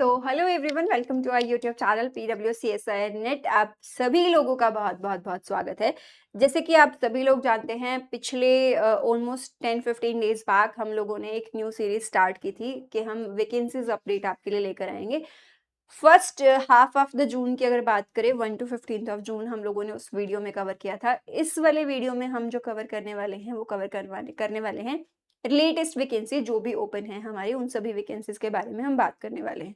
तो hello everyone, welcome to our YouTube channel PWCSI net. आप सभी लोगों का बहुत बहुत बहुत स्वागत है। जैसे कि आप सभी लोग जानते हैं, पिछले ऑलमोस्ट 10-15 डेज बैक हम लोगों ने एक न्यू सीरीज स्टार्ट की थी कि हम वैकेंसीज अपडेट आपके लिए लेकर आएंगे। First half of the June की अगर बात करें, 1 to 15 ऑफ जून हम लोगों ने उस वीडियो में कवर किया था। इस वाले वीडियो में हम जो कवर करने वाले हैं वो कवर करने वाले हैं लेटेस्ट वैकेंसी जो भी ओपन है हमारी, उन सभी वैकेंसीज के बारे में हम बात करने वाले हैं।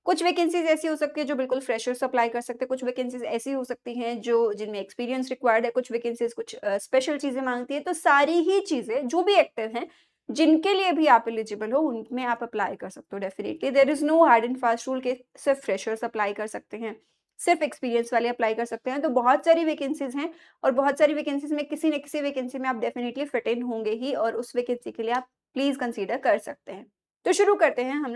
कुछ वैकेंसीज ऐसी हो सकती है जो बिल्कुल फ्रेशर्स अप्लाई कर सकते हैं, कुछ वैकेंसीज ऐसी हो सकती हैं जो जिनमें एक्सपीरियंस रिक्वायर्ड है, कुछ वैकेंसीज कुछ स्पेशल चीजें मांगती है। तो सारी ही चीजें जो भी एक्टिव हैं, जिनके लिए भी आप एलिजिबल हो, उनमें आप अप्लाई कर सकते हो। Definitely there is no hard and fast rule के सिर्फ फ्रेशर्स अप्लाई कर सकते हैं, सिर्फ एक्सपीरियंस वाले अप्लाई कर सकते हैं। तो बहुत सारी वैकेंसीज हैं और बहुत सारी वैकेंसीज में किसी न किसी वैकेंसी में आप डेफिनेटली फिट इन होंगे ही, और उस वैकेंसी के लिए आप प्लीज कंसीडर कर सकते हैं। तो शुरू करते हैं। हम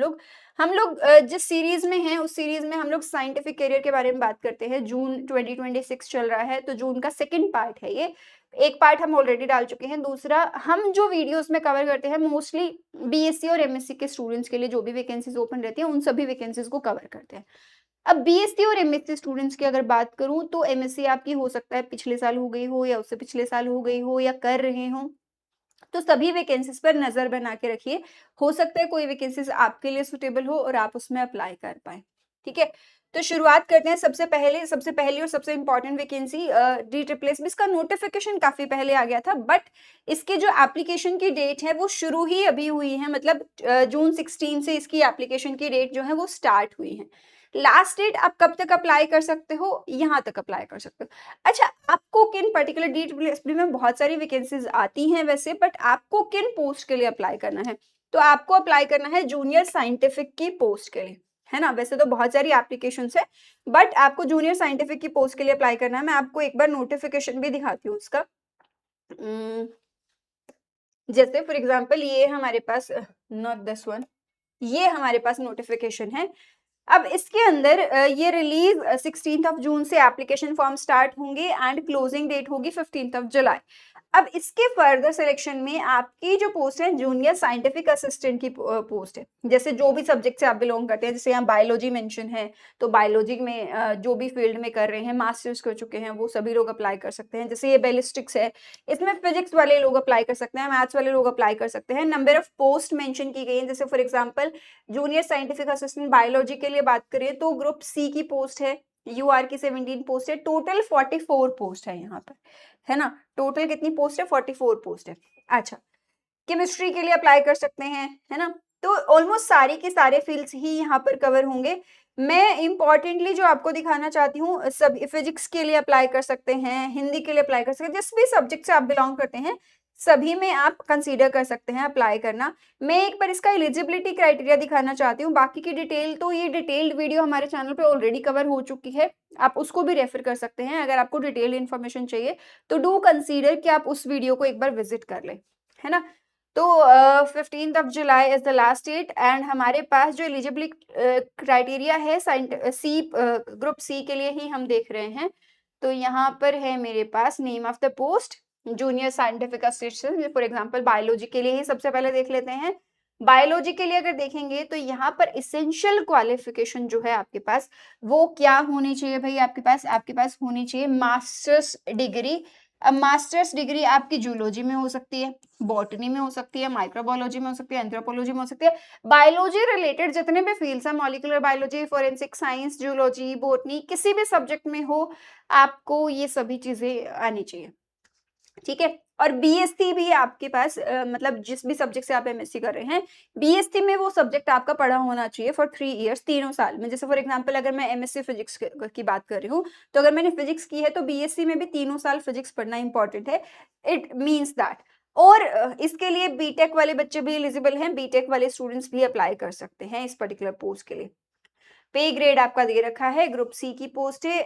लोग जिस सीरीज में हैं उस सीरीज में हम लोग साइंटिफिक करियर के बारे में बात करते हैं। जून 2026 चल रहा है, तो जून का सेकंड पार्ट है ये। एक पार्ट हम ऑलरेडी डाल चुके हैं, दूसरा हम जो वीडियोस में कवर करते हैं मोस्टली बीएससी और एमएससी के स्टूडेंट्स के लिए जो भी वैकेंसीज ओपन रहती है उन सभी वैकेंसीज को कवर करते हैं। अब बीएससी और एमएससी स्टूडेंट्स की अगर बात करूं तो एमएससी आपकी हो सकता है पिछले साल हो गई हो या उससे पिछले साल हो गई हो या कर रहे हो, तो सभी वैकेंसीज पर नजर बना के रखिए। हो सकता है कोई वैकेंसीज आपके लिए सुटेबल हो और आप उसमें अप्लाई कर पाए। ठीक है, तो शुरुआत करते हैं। सबसे पहली और सबसे important vacancy D triple S. इसका नोटिफिकेशन काफी पहले आ गया था, बट इसके जो एप्लीकेशन की डेट है वो शुरू ही अभी हुई है। मतलब जून 16 से इसकी एप्लीकेशन की डेट जो है वो स्टार्ट हुई है। लास्ट डेट आप कब तक अप्लाई कर सकते हो, यहाँ तक अप्लाई कर सकते हो। अच्छा, आपको किन पर्टिकुलर डी ट्रिपल एस में बहुत सारी वैकेंसीज आती हैं वैसे, बट आपको किन पोस्ट के लिए अप्लाई करना है? तो आपको अप्लाई करना है जूनियर साइंटिफिक की पोस्ट के लिए, है ना। वैसे तो बहुत सारी एप्लीकेशंस है, बट आपको जूनियर साइंटिफिक की पोस्ट के लिए अप्लाई करना है। मैं आपको एक बार नोटिफिकेशन भी दिखाती हूँ उसका। जैसे फॉर एग्जाम्पल ये हमारे पास, नॉट दिस वन, ये हमारे पास नोटिफिकेशन है। अब इसके अंदर ये रिलीज 16 ऑफ जून से एप्लीकेशन फॉर्म स्टार्ट होंगे एंड क्लोजिंग डेट होगी 15 ऑफ जुलाई। अब इसके फर्दर सिलेक्शन में आपकी जो पोस्ट है जूनियर साइंटिफिक असिस्टेंट की पोस्ट है। जैसे जो भी सब्जेक्ट से आप बिलोंग करते हैं, जैसे यहाँ बायोलॉजी मेंशन है, तो बायोलॉजी में जो भी फील्ड में कर रहे हैं, मास्टर्स कर चुके हैं, वो सभी लोग अप्लाई कर सकते हैं। जैसे ये बैलिस्टिक्स है, इसमें फिजिक्स वाले लोग अप्लाई कर सकते हैं, मैथ्स वाले लोग अप्लाई कर सकते हैं। नंबर ऑफ पोस्ट मेंशन की गई है, जैसे for example junior scientific assistant biology के लिए बात करें तो ग्रुप सी की पोस्ट है, यूआर की 17 पोस्ट है, टोटल 44 पोस्ट है यहाँ पर, है ना। टोटल कितनी पोस्ट है? 44 पोस्ट है। अच्छा, केमिस्ट्री के लिए अप्लाई कर सकते हैं, है ना। तो ऑलमोस्ट सारी के सारे फील्ड्स ही यहाँ पर कवर होंगे। मैं इंपॉर्टेंटली जो आपको दिखाना चाहती हूँ, सब फिजिक्स के लिए अप्लाई कर सकते हैं, हिंदी के लिए अप्लाई कर सकते हैं, जिस भी सब्जेक्ट से आप बिलोंग करते हैं सभी में आप कंसीडर कर सकते हैं अप्लाई करना। मैं एक बार इसका एलिजिबिलिटी क्राइटेरिया दिखाना चाहती हूँ। बाकी की डिटेल तो ये डिटेल्ड वीडियो हमारे चैनल पे ऑलरेडी कवर हो चुकी है, आप उसको भी रेफर कर सकते हैं। अगर आपको डिटेल इन्फॉर्मेशन चाहिए तो डू कंसीडर कि आप उस वीडियो को एक बार विजिट कर लें, है ना। तो 15 of July is the last date and हमारे पास जो एलिजिबिलिटी क्राइटेरिया है ग्रुप सी के लिए ही हम देख रहे हैं। तो यहाँ पर है मेरे पास name of the post junior scientific assistant. For example biology के लिए ही सबसे पहले देख लेते हैं। बायोलॉजी के लिए अगर देखेंगे तो यहाँ पर इसेंशियल क्वालिफिकेशन जो है आपके पास वो क्या होनी चाहिए भाई? आपके पास होनी चाहिए मास्टर्स डिग्री। अब मास्टर्स डिग्री आपकी जूलॉजी में हो सकती है, बॉटनी में हो सकती है, माइक्रोबायोलॉजी में हो सकती है, एंथ्रोपोलॉजी में हो सकती है। बायोलॉजी रिलेटेड जितने भी फील्ड्स हैं, molecular biology, forensic science, zoology, botany, किसी भी सब्जेक्ट में हो, आपको ये सभी चीजें आनी चाहिए। ठीक है, और बीएससी भी आपके पास मतलब जिस भी सब्जेक्ट से आप एमएससी कर रहे हैं, बीएससी में वो सब्जेक्ट आपका पढ़ा होना चाहिए फॉर 3 इयर्स, तीनों साल में। जैसे फॉर एग्जांपल अगर मैं एमएससी फिजिक्स की बात कर रही हूँ, तो अगर मैंने फिजिक्स की है तो बीएससी में भी तीनों साल फिजिक्स पढ़ना इंपॉर्टेंट है। It means that. और इसके लिए बीटेक वाले बच्चे भी एलिजिबल हैं, बीटेक वाले स्टूडेंट्स भी अप्लाई कर सकते हैं इस पर्टिकुलर पोस्ट के लिए। पे ग्रेड आपका दे रखा है, ग्रुप सी की पोस्ट है,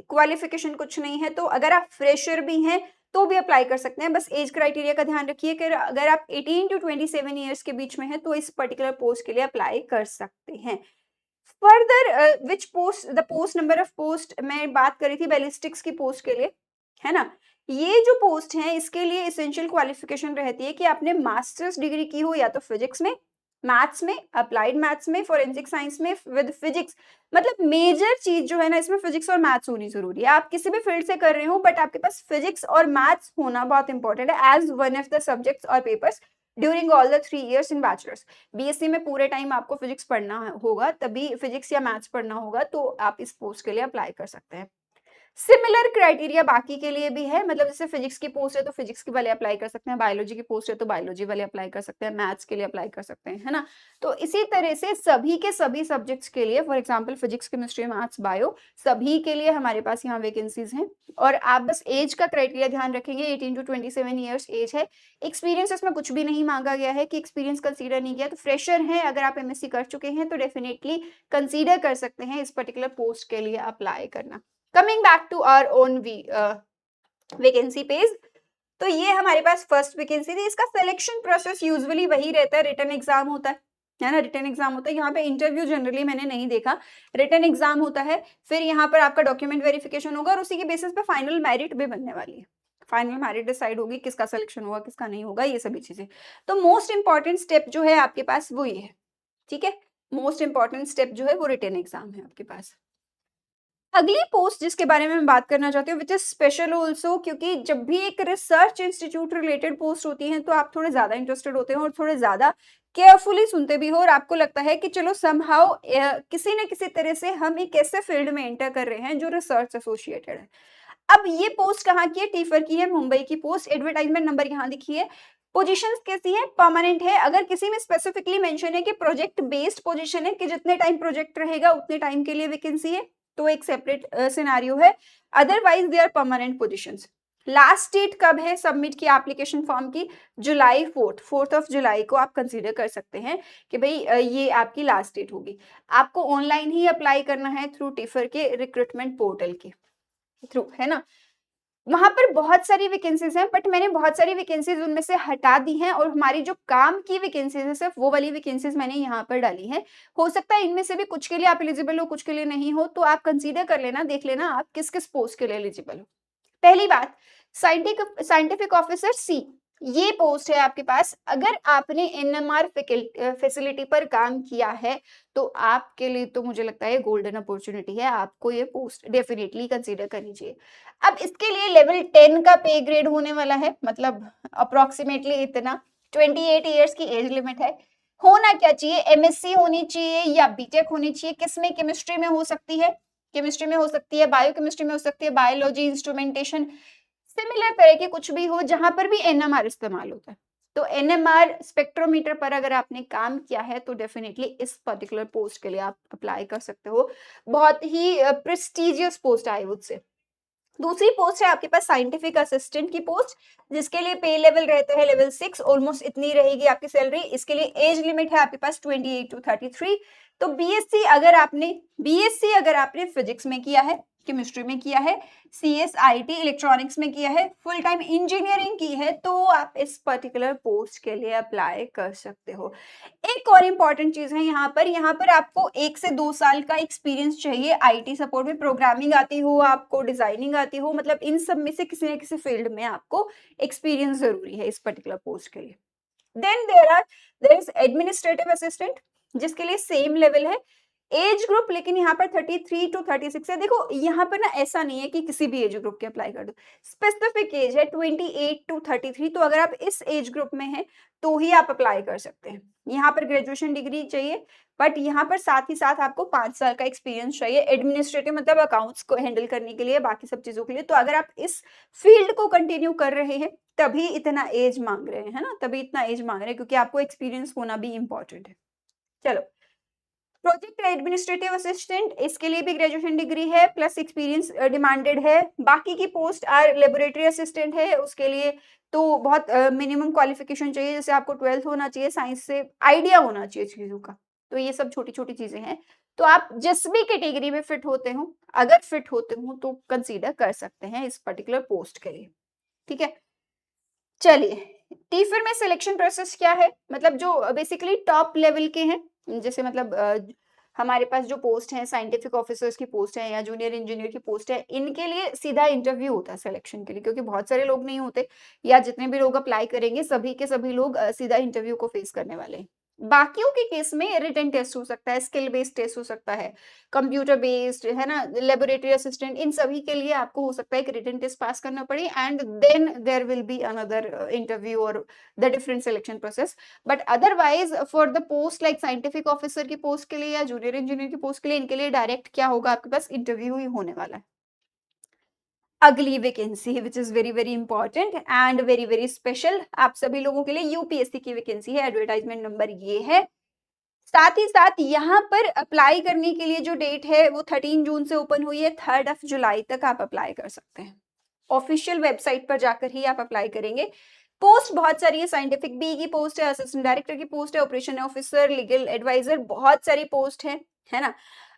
क्वालिफिकेशन कुछ नहीं है, तो अगर आप फ्रेशर भी हैं तो भी अप्लाई कर सकते हैं। बस एज क्राइटेरिया का ध्यान रखिए कि अगर आप 18 to 27 ईयर्स के बीच में है तो इस पर्टिकुलर पोस्ट के लिए अप्लाई कर सकते हैं। Further which post, the post number of post मैं बात कर रही थी बैलिस्टिक्स की पोस्ट के लिए, है ना। ये जो पोस्ट है इसके लिए इसेंशियल क्वालिफिकेशन रहती है कि आपने मास्टर्स डिग्री की हो या तो फिजिक्स में मैथ्स में, अप्लाइड मैथ्स में, फोरेंसिक साइंस में विद फिजिक्स, मतलब मेजर चीज जो है ना इसमें फिजिक्स और मैथ्स होनी जरूरी है। आप किसी भी फील्ड से कर रहे हो बट आपके पास फिजिक्स और मैथ्स होना बहुत इंपॉर्टेंट है as one of the subjects और papers during all the 3 years in bachelors. BSc में पूरे टाइम आपको फिजिक्स पढ़ना होगा, तभी फिजिक्स या मैथ्स पढ़ना होगा, तो आप इस पोस्ट के लिए अप्लाई कर सकते हैं। सिमिलर क्राइटेरिया बाकी के लिए भी है, मतलब जैसे फिजिक्स की पोस्ट है तो फिजिक्स के वाले अप्लाई कर सकते हैं, बायोलॉजी की पोस्ट है तो बायोलॉजी वाले अप्लाई कर सकते हैं, मैथ्स के लिए अप्लाई कर सकते हैं, है ना। तो इसी तरह से सभी के सभी सब्जेक्ट्स के लिए, for example physics, chemistry, maths, bio, सभी के लिए हमारे पास यहाँ वैकेंसीज हैं। और आप बस एज का क्राइटेरिया ध्यान रखेंगे, 18 to 27 ईयर्स एज है। एक्सपीरियंस इसमें कुछ भी नहीं मांगा गया है कि एक्सपीरियंस कंसीडर नहीं किया, तो फ्रेशर हैं अगर आप एमएससी कर चुके हैं तो डेफिनेटली कंसीडर कर सकते हैं इस पर्टिकुलर पोस्ट के लिए अप्लाई करना। Coming back to our own vacancy page, तो ये हमारे पास फर्स्ट वैकेंसी थी। इसका सिलेक्शन प्रोसेस यूजुअली वही रहता है, रिटन एग्जाम होता है ना, रिटन एग्जाम होता है। यहाँ पे इंटरव्यू जनरली मैंने नहीं देखा, रिटन एग्जाम होता है, फिर यहाँ पर आपका डॉक्यूमेंट वेरिफिकेशन होगा और उसी के बेसिस पे फाइनल मेरिट भी बनने वाली है। फाइनल मेरिट डिसाइड होगी, किसका सिलेक्शन होगा किसका नहीं होगा, ये सभी चीजें। तो मोस्ट इंपॉर्टेंट स्टेप जो है आपके पास वो ये है, ठीक है। मोस्ट इंपॉर्टेंट स्टेप जो है वो रिटन एग्जाम है आपके पास। अगली पोस्ट जिसके बारे में मैं बात करना चाहती हूँ विच इज स्पेशल ऑल्सो, क्योंकि जब भी एक रिसर्च इंस्टीट्यूट रिलेटेड पोस्ट होती है तो आप थोड़े ज्यादा इंटरेस्टेड होते हो और थोड़े ज्यादा केयरफुली सुनते भी हो, और आपको लगता है कि चलो समहाउ किसी न किसी तरह से हम एक ऐसे फील्ड में एंटर कर रहे हैं जो रिसर्च एसोसिएटेड है। अब ये पोस्ट कहाँ की है, टीफर की है, मुंबई की पोस्ट। एडवर्टाइजमेंट नंबर यहाँ दिखी है। पोजीशन कैसी है, परमानेंट है। अगर किसी में स्पेसिफिकली मेंशन है कि प्रोजेक्ट बेस्ड पोजीशन है, कि जितने टाइम प्रोजेक्ट रहेगा उतने टाइम के लिए वैकेंसी है, तो एक सेपरेट सिनेरियो है। Otherwise they are permanent positions. Last date कब है सबमिट की एप्लीकेशन फॉर्म की, जुलाई 4th ऑफ जुलाई को आप कंसीडर कर सकते हैं कि भाई ये आपकी लास्ट डेट होगी। आपको ऑनलाइन ही अप्लाई करना है थ्रू टिफर के रिक्रूटमेंट पोर्टल के थ्रू, है ना। वहां पर बहुत सारी वैकेंसीज हैं, बट मैंने बहुत सारी वैकेंसीज उनमें से हटा दी हैं और हमारी जो काम की वैकेंसीज है सिर्फ वो वाली वैकेंसीज मैंने यहाँ पर डाली हैं। हो सकता है इनमें से भी कुछ के लिए आप एलिजिबल हो, कुछ के लिए नहीं हो, तो आप कंसीडर कर लेना, देख लेना आप किस किस पोस्ट के लिए एलिजिबल हो। पहली बात, साइंटिफिक ऑफिसर सी, ये पोस्ट है आपके पास। अगर आपने एनएमआर फैसिलिटी पर काम किया है तो आपके लिए तो मुझे लगता है गोल्डन अपॉर्चुनिटी है, आपको ये पोस्ट डेफिनेटली कंसीडर करनी चाहिए। अब इसके लिए लेवल 10 का पे ग्रेड होने वाला है, मतलब अप्रोक्सीमेटली इतना, 28 ईयर्स की एज लिमिट है। होना क्या चाहिए, एमएससी होनी चाहिए या बीटेक होनी चाहिए। किसमें, केमिस्ट्री में हो सकती है, केमिस्ट्री में हो सकती है, बायोकेमिस्ट्री में हो सकती है, बायोलॉजी, इंस्ट्रूमेंटेशन, सिमिलर तरह के कुछ भी हो जहां पर भी एनएमआर इस्तेमाल होता है। तो एनएमआर स्पेक्ट्रोमीटर पर अगर आपने काम किया है तो डेफिनेटली इस पर्टिकुलर पोस्ट के लिए आप अप्लाई कर सकते हो। बहुत ही prestigious post I would say. दूसरी पोस्ट है आपके पास साइंटिफिक असिस्टेंट की पोस्ट, जिसके लिए पे लेवल रहता है लेवल 6, ऑलमोस्ट इतनी रहेगी आपकी सैलरी। इसके लिए एज लिमिट है आपके पास 28 to 33। तो बीएससी अगर आपने फिजिक्स में किया है, केमिस्ट्री में किया है, सीएसआईटी इलेक्ट्रॉनिक्स में किया है, फुल टाइम इंजीनियरिंग की है, तो आप इस पर्टिकुलर पोस्ट के लिए अप्लाई कर सकते हो। एक और इम्पॉर्टेंट चीज है यहाँ पर आपको 1 से 2 साल का एक्सपीरियंस चाहिए आईटी सपोर्ट में। प्रोग्रामिंग आती हो आपको, डिजाइनिंग आती हो, मतलब इन सब में से किसी न किसी फील्ड में आपको एक्सपीरियंस जरूरी है इस पर्टिकुलर पोस्ट के लिए। Then there is administrative assistant, जिसके लिए सेम लेवल है। एज ग्रुप लेकिन यहाँ पर 33 to 36 है। देखो यहाँ पर ना ऐसा नहीं है कि किसी भी एज ग्रुप के अप्लाई कर दो, स्पेसिफिक एज है 28 to 33। तो अगर आप इस एज ग्रुप में हैं तो ही आप अप्लाई कर सकते हैं। यहाँ पर ग्रेजुएशन डिग्री चाहिए, बट यहाँ पर साथ ही साथ आपको 5 साल का एक्सपीरियंस चाहिए एडमिनिस्ट्रेटिव, मतलब अकाउंट्स को हैंडल करने के लिए, बाकी सब चीजों के लिए। तो अगर आप इस फील्ड को कंटिन्यू कर रहे हैं तभी इतना एज मांग रहे हैं, है ना, तभी इतना एज मांग रहे हैं, क्योंकि आपको एक्सपीरियंस होना भी इंपॉर्टेंट है। चलो, प्रोजेक्ट एडमिनिस्ट्रेटिव असिस्टेंट, इसके लिए भी ग्रेजुएशन डिग्री है प्लस एक्सपीरियंस डिमांडेड है। बाकी की पोस्ट आर लेबोरेटरी असिस्टेंट है, उसके लिए तो बहुत मिनिमम क्वालिफिकेशन चाहिए, जैसे आपको 12th होना चाहिए, साइंस से आइडिया होना चाहिए चीजों का। तो ये सब छोटी छोटी चीजें हैं। तो आप जिस भी कैटेगरी में फिट होते हो, अगर फिट होते हो तो कंसीडर कर सकते हैं इस पर्टिकुलर पोस्ट के लिए, ठीक है। चलिए, टीफिर में सिलेक्शन प्रोसेस क्या है, मतलब जो बेसिकली टॉप लेवल के हैं, जैसे मतलब हमारे पास जो पोस्ट है साइंटिफिक ऑफिसर्स की पोस्ट है या जूनियर इंजीनियर की पोस्ट है, इनके लिए सीधा इंटरव्यू होता है सिलेक्शन के लिए, क्योंकि बहुत सारे लोग नहीं होते, या जितने भी लोग अप्लाई करेंगे सभी के सभी लोग सीधा इंटरव्यू को फेस करने वाले हैं। बाकियों के केस में रिटन टेस्ट हो सकता है, स्किल बेस्ड टेस्ट हो सकता है, कंप्यूटर बेस्ड, है ना, लेबोरेटरी असिस्टेंट, इन सभी के लिए आपको हो सकता है कि रिटन टेस्ट पास करना पड़े and then there will be another interview और the different selection process. But otherwise for the post like scientific officer की पोस्ट के लिए या जूनियर इंजीनियर की पोस्ट के लिए, इनके लिए डायरेक्ट क्या होगा, आपके पास इंटरव्यू ही होने वाला है। अगली vacancy which is very very important and very very special आप सभी लोगों के लिए, यूपीएससी की वैकेंसी है, एडवर्टाइजमेंट नंबर ये है। साथ ही साथ यहाँ पर अप्लाई करने के लिए जो डेट है वो 13 जून से ओपन हुई है, 3 जुलाई तक आप अप्लाई कर सकते हैं। ऑफिशियल वेबसाइट पर जाकर ही आप अप्लाई करेंगे। पोस्ट बहुत सारी है, साइंटिफिक बी की पोस्ट है, असिस्टेंट डायरेक्टर की पोस्ट है, ऑपरेशन ऑफिसर, लीगल एडवाइजर, बहुत सारी पोस्ट है ना।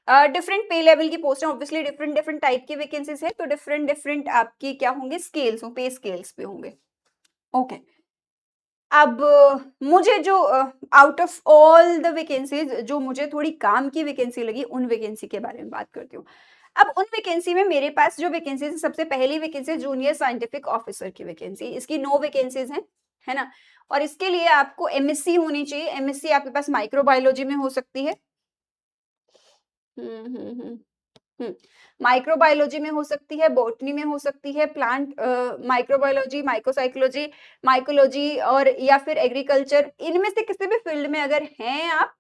डिफरेंट पे लेवल की पोस्ट है, ऑब्वियसली डिफरेंट डिफरेंट टाइप की वैकेंसीज है, तो डिफरेंट डिफरेंट आपकी क्या होंगे, स्केल्स पे स्केल्स पे होंगे। ओके अब मुझे जो out of all the vacancies जो मुझे थोड़ी काम की वैकेंसी लगी, उन वैकेंसी के बारे में बात करती हूँ। अब उन वैकेंसी में मेरे पास जो वैकेंसीज है, सबसे पहली वैकेंसी जूनियर साइंटिफिक ऑफिसर की वैकेंसी, इसकी 9 वैकेंसीज हैं, है ना। और इसके लिए आपको एमएससी होनी चाहिए, एमएससी आपके पास माइक्रोबायोलॉजी में हो सकती है, हम्म हम्म हम्म माइक्रोबायोलॉजी में हो सकती है, बॉटनी में हो सकती है, प्लांट माइक्रोबायोलॉजी, माइक्रोसाइकोलॉजी, माइकोलॉजी और या फिर एग्रीकल्चर, इनमें से किसी भी फील्ड में अगर हैं आप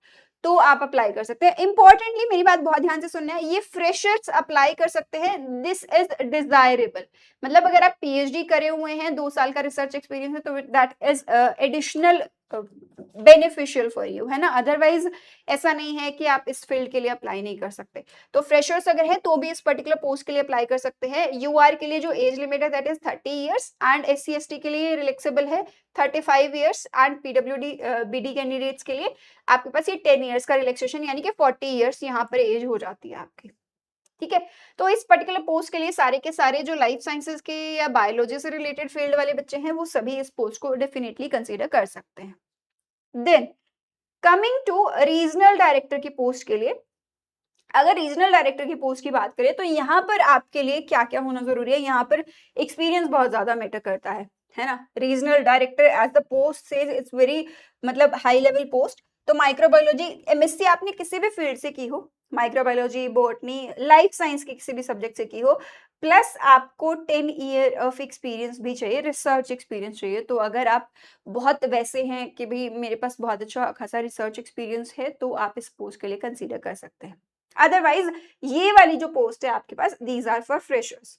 तो आप अप्लाई कर सकते हैं। इंपॉर्टेंटली मेरी बात बहुत ध्यान से सुनना है, ये फ्रेशर्स अप्लाई कर सकते हैं, दिस इज डिजायरेबल। मतलब अगर आप पीएचडी करे हुए हैं, 2 साल का रिसर्च एक्सपीरियंस है, तो that is additional beneficial for you, है ना। अदरवाइज ऐसा नहीं है कि आप इस फील्ड के लिए अप्लाई नहीं कर सकते। तो फ्रेशर्स अगर है तो भी इस पर्टिकुलर पोस्ट के लिए अप्लाई कर सकते हैं। यूआर के लिए जो एज लिमिट है that is 30 years and SC ST के लिए रिलेक्सेबल है 35 years and PWD BD candidates के लिए आपके पास ये 10 इयर्स का रिलैक्सेशन, यानी कि 40 इयर्स यहाँ पर एज हो जाती है आपकी। ठीक है, तो इस पर्टिकुलर पोस्ट के लिए सारे के सारे जो लाइफ साइंसेज के या बायोलॉजी से रिलेटेड फील्ड वाले बच्चे हैं वो सभी इस पोस्ट को डेफिनेटली कंसीडर कर सकते हैं। Then coming to regional director की पोस्ट के लिए, अगर रीजनल डायरेक्टर की पोस्ट की बात करें तो यहाँ पर आपके लिए क्या क्या होना जरूरी है, यहाँ पर एक्सपीरियंस बहुत ज्यादा मैटर करता है ना। Regional director as the post says it's very मतलब हाई लेवल पोस्ट। तो माइक्रोबायोलॉजी एमएससी आपने किसी भी फील्ड से की हो, माइक्रोबायोलॉजी, बॉटनी, लाइफ साइंस के किसी भी सब्जेक्ट से की हो, प्लस आपको 10 ईयर ऑफ एक्सपीरियंस भी चाहिए, रिसर्च एक्सपीरियंस चाहिए। तो अगर आप बहुत वैसे हैं कि भाई मेरे पास बहुत अच्छा खासा रिसर्च एक्सपीरियंस है, तो आप इस पोस्ट के लिए कंसीडर कर सकते हैं। अदरवाइज ये वाली जो पोस्ट है आपके पास, these are for freshers.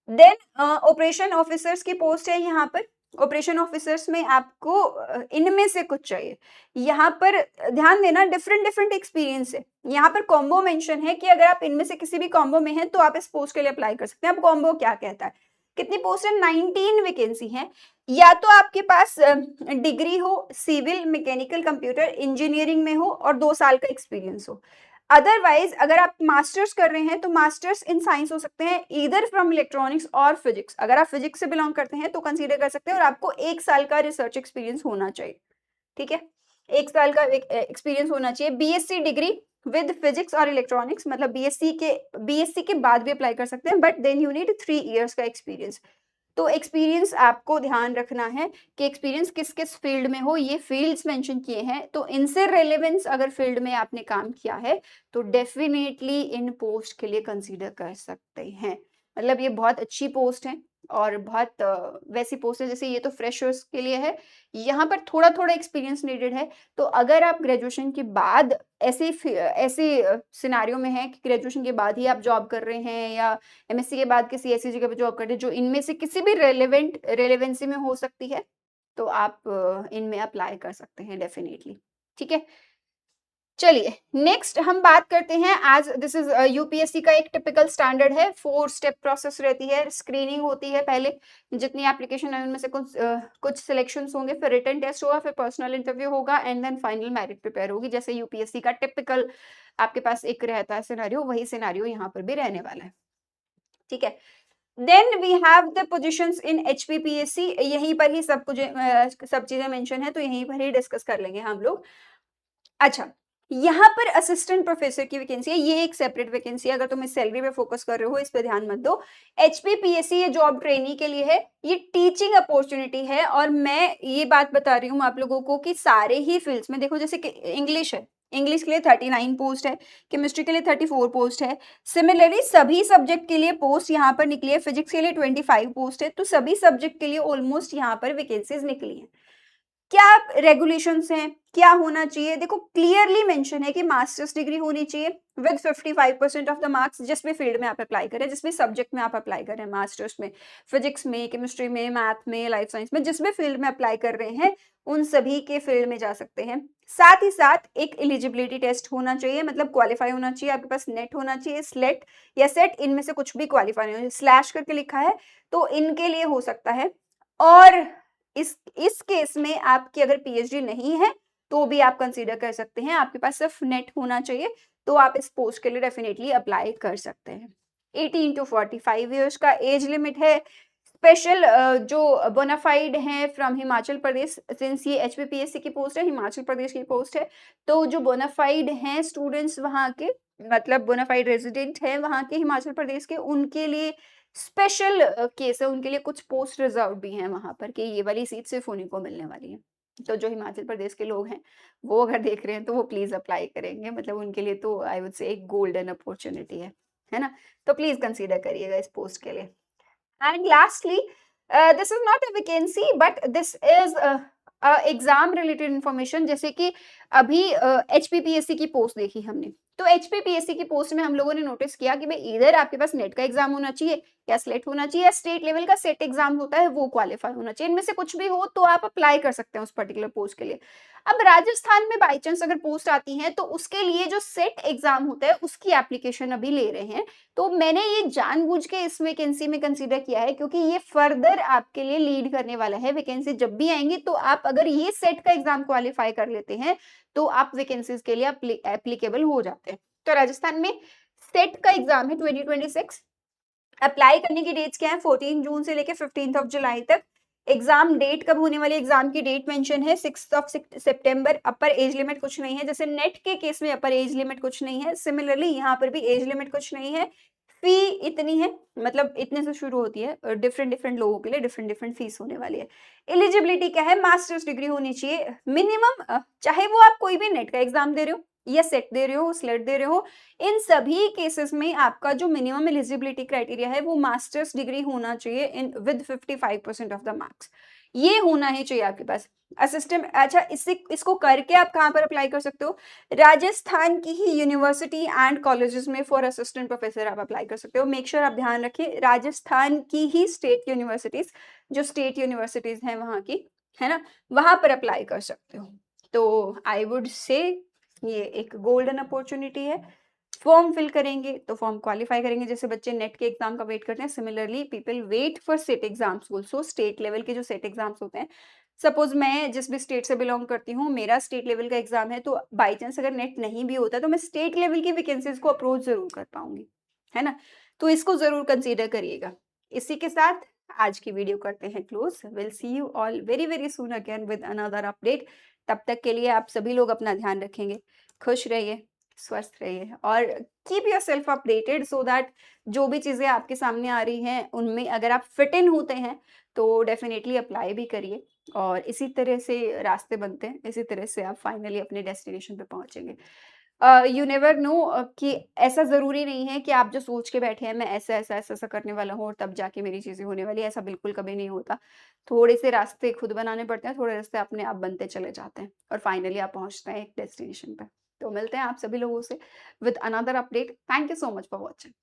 Then operation officers की पोस्ट है यहाँ पर। ऑपरेशन ऑफिसर्स में आपको इनमें से कुछ चाहिए। यहाँ पर ध्यान देना, डिफरेंट डिफरेंट एक्सपीरियंस है, यहाँ पर कॉम्बो मेंशन है कि अगर आप इनमें से किसी भी कॉम्बो में हैं तो आप इस पोस्ट के लिए अप्लाई कर सकते हैं। अब कॉम्बो क्या कहता है, कितनी पोस्ट है, 19 वैकेंसी है। या तो आपके पास डिग्री हो सिविल, मैकेनिकल, कंप्यूटर इंजीनियरिंग में हो और 2 साल का एक्सपीरियंस हो। अदरवाइज अगर आप मास्टर्स कर रहे हैं तो मास्टर्स इन साइंस हो सकते हैं, ईदर फ्रॉम इलेक्ट्रॉनिक्स और फिजिक्स। अगर आप फिजिक्स से बिलोंग करते हैं तो कंसीडर कर सकते हैं, और आपको 1 साल का रिसर्च एक्सपीरियंस होना चाहिए। ठीक है, 1 साल का एक्सपीरियंस होना चाहिए। बीएससी डिग्री विद फिजिक्स और इलेक्ट्रॉनिक्स, मतलब बीएससी के बाद भी अप्लाई कर सकते हैं, but then you need 3 years का एक्सपीरियंस। तो एक्सपीरियंस आपको ध्यान रखना है कि एक्सपीरियंस किस किस फील्ड में हो, ये फील्ड्स मेंशन किए हैं, तो इनसे रेलेवेंस अगर फील्ड में आपने काम किया है तो डेफिनेटली इन पोस्ट के लिए कंसीडर कर सकते हैं। मतलब ये बहुत अच्छी पोस्ट है और बहुत वैसी पोस्ट है, जैसे ये तो फ्रेशर्स के लिए है, यहाँ पर थोड़ा थोड़ा एक्सपीरियंस नीडेड है। तो अगर आप ग्रेजुएशन के बाद ऐसे ऐसे सिनारियो में है कि ग्रेजुएशन के बाद ही आप जॉब कर रहे हैं या एमएससी के बाद किसी ऐसी जगह पे जॉब करते हैं जो इनमें से किसी भी रेलेवेंसी में हो सकती है, तो आप इनमें अप्लाई कर सकते हैं डेफिनेटली। ठीक है, चलिए नेक्स्ट हम बात करते हैं। आज दिस इज यूपीएससी का एक टिपिकल स्टैंडर्ड है, 4 स्टेप प्रोसेस रहती है। स्क्रीनिंग होती है, पहले जितनी एप्लीकेशन है उनमें से कुछ सिलेक्शंस होंगे, फिर रिटन टेस्ट होगा, फिर पर्सनल इंटरव्यू होगा and then final merit prepare होगी। जैसे यूपीएससी का टिपिकल आपके पास एक रहता है सिनेरियो, वही सिनेरियो यहाँ पर भी रहने वाला है। ठीक है, then we have the positions in HPPSC, यहीं पर ही सब चीजें मेंशन है, तो यहीं पर ही डिस्कस कर लेंगे हम लोग। अच्छा, यहाँ पर असिस्टेंट प्रोफेसर की वैकेंसी है, ये एक सेपरेट वैकेंसी है। अगर तुम इस सैलरी पे फोकस कर रहे हो, इस पे ध्यान मत दो। एचपीपीएससी ये जॉब ट्रेनी के लिए है, ये टीचिंग अपॉर्चुनिटी है। और मैं ये बात बता रही हूँ आप लोगों को कि सारे ही फील्ड्स में देखो, जैसे कि इंग्लिश है, इंग्लिश के लिए 39 पोस्ट है, केमिस्ट्री के लिए 34 पोस्ट है। सिमिलरली सभी सब्जेक्ट के लिए पोस्ट यहाँ पर निकली है, फिजिक्स के लिए 25 पोस्ट है। तो सभी सब्जेक्ट के लिए ऑलमोस्ट यहाँ पर वैकेंसीज निकली है। क्या रेगुलेशंस हैं, क्या होना चाहिए, देखो क्लियरली मेंशन है कि मास्टर्स डिग्री होनी चाहिए विद 55% ऑफ द मार्क्स, जिस भी फील्ड में आप अप्लाई करें, जिस भी सब्जेक्ट में आप अप्लाई करें, मास्टर्स में, फिजिक्स में, केमिस्ट्री में, मैथ में, लाइफ साइंस में, जिस भी फील्ड में अप्लाई कर रहे हैं, उन सभी के फील्ड में जा सकते हैं। साथ ही साथ एक एलिजिबिलिटी टेस्ट होना चाहिए, मतलब क्वालिफाई होना चाहिए, आपके पास नेट होना चाहिए, स्लेट या सेट, इनमें से कुछ भी क्वालिफाई नहीं हो, स्लैश करके लिखा है तो इनके लिए हो सकता है। और इस केस में आपकी अगर पीएचडी नहीं है तो भी आप कंसीडर कर सकते हैं, आपके पास सिर्फ नेट होना चाहिए, तो आप इस पोस्ट के लिए डेफिनेटली अप्लाई कर सकते हैं। 18 टू 45 ईयर्स का एज लिमिट है। स्पेशल जो बोनाफाइड हैं फ्रॉम हिमाचल प्रदेश, सिंस ये एचपीपीएससी की पोस्ट है, हिमाचल प्रदेश की पोस्ट है, तो जो बोनाफाइड हैं स्टूडेंट्स वहाँ के, मतलब बोनाफाइड रेजिडेंट हैं वहाँ के हिमाचल प्रदेश के, उनके लिए स्पेशल केस है, उनके लिए कुछ पोस्ट रिजर्व भी हैं वहाँ पर कि ये वाली सीट सिर्फ उन्हीं को मिलने वाली है। तो जो हिमाचल प्रदेश के लोग हैं, वो अगर देख रहे हैं तो वो प्लीज़ अप्लाई करेंगे, मतलब उनके लिए तो आई वुड से एक गोल्डन अपॉर्च्युनिटी है ना? तो प्लीज़ कंसीडर करिएगा इस पोस्ट के लिए। And lastly, this is not a vacancy, but this is exam related information. जैसे कि अभी एचपीपीएससी की पोस्ट देखी हमने, तो एचपीपीएससी की पोस्ट में हम लोगों ने नोटिस किया कि भाई इधर आपके पास नेट का एग्जाम होना चाहिए, या स्लेट होना चाहिए, या स्टेट लेवल का सेट एग्जाम होता है वो क्वालिफाई होना चाहिए, इनमें से कुछ भी हो तो आप अप्लाई कर सकते हैं उस पर्टिकुलर पोस्ट के लिए। अब राजस्थान में बाई चांस अगर पोस्ट आती है तो उसके लिए जो सेट एग्जाम होता है उसकी एप्लीकेशन अभी ले रहे हैं। तो मैंने ये जानबूझ के इस वैकेंसी में कंसीडर किया है, क्योंकि ये फर्दर आपके लिए लीड करने वाला है। वैकेंसी जब भी आएंगी तो आप अगर ये सेट का एग्जाम क्वालिफाई कर लेते हैं तो आप वैकेंसीज के लिए एप्लीकेबल हो जाते हैं। तो राजस्थान में सेट का एग्जाम है 2026। अप्लाई करने की डेट्स क्या है, 14 जून से लेकर 15 ऑफ जुलाई तक। एग्जाम डेट कब होने वाली, एग्जाम की डेट मेंशन है 6 of September. Upper age limit कुछ नहीं है, जैसे नेट के केस में अपर एज लिमिट कुछ नहीं है, सिमिलरली यहाँ पर भी एज लिमिट कुछ नहीं है। फी इतनी है, मतलब इतने से शुरू होती है, डिफरेंट डिफरेंट लोगों के लिए डिफरेंट डिफरेंट फीस होने वाली है। एलिजिबिलिटी क्या है, मास्टर्स डिग्री होनी चाहिए मिनिमम, चाहे वो आप कोई भी नेट का एग्जाम दे रहे हो, या सेट दे रहे हो, स्लेट दे रहे हो, इन सभी केसेस में आपका जो मिनिमम एलिजिबिलिटी क्राइटेरिया है वो मास्टर्स डिग्री होना चाहिए in with 55% of the marks, ये होना ही चाहिए आपके पास। असिस्टेंट, अच्छा इसको करके आप कहाँ पर अप्लाई कर सकते हो, राजस्थान की ही यूनिवर्सिटी एंड कॉलेजेस में फॉर असिस्टेंट प्रोफेसर आप अप्लाई कर सकते हो। मेक श्योर आप ध्यान रखें, राजस्थान की ही स्टेट यूनिवर्सिटीज, जो स्टेट यूनिवर्सिटीज हैं वहाँ की, है ना, वहां पर अप्लाई कर सकते हो। तो आई वुड से ये एक गोल्डन अपॉर्चुनिटी है। फॉर्म फिल करेंगे तो फॉर्म क्वालिफाई करेंगे, जैसे बच्चे नेट के एग्जाम का वेट करते हैं, similarly people wait for SET exams also, state level के जो सेट एग्जाम्स होते हैं। सपोज मैं जिस भी स्टेट से बिलोंग करती हूँ, मेरा स्टेट लेवल का एग्जाम है, तो बाई चांस अगर नेट नहीं भी होता तो मैं स्टेट लेवल की वैकेंसीज को अप्रोच जरूर कर पाऊंगी, है ना? तो इसको जरूर कंसीडर करिएगा। इसी के साथ आज की वीडियो करते हैं close. Will see you all very very soon again with another update. तब तक के लिए आप सभी लोग अपना ध्यान रखेंगे, खुश रहिए, स्वस्थ रहिए, और keep your self updated so that जो भी चीज़ें आपके सामने आ रही हैं उनमें अगर आप फिट इन होते हैं तो डेफिनेटली अप्लाई भी करिए, और इसी तरह से रास्ते बनते हैं, इसी तरह से आप फाइनली अपने डेस्टिनेशन पे पहुंचेंगे। यू नेवर नो कि ऐसा ज़रूरी नहीं है कि आप जो सोच के बैठे हैं मैं ऐसा ऐसा ऐसा ऐसा करने वाला हूँ और तब जाके मेरी चीज़ें होने वाली है, ऐसा बिल्कुल कभी नहीं होता। थोड़े से रास्ते खुद बनाने पड़ते हैं, थोड़े रास्ते अपने आप बनते चले जाते हैं, और फाइनली आप पहुँचते हैं एक डेस्टिनेशन पे। तो मिलते हैं आप सभी लोगों से with another update. Thank you so much for watching.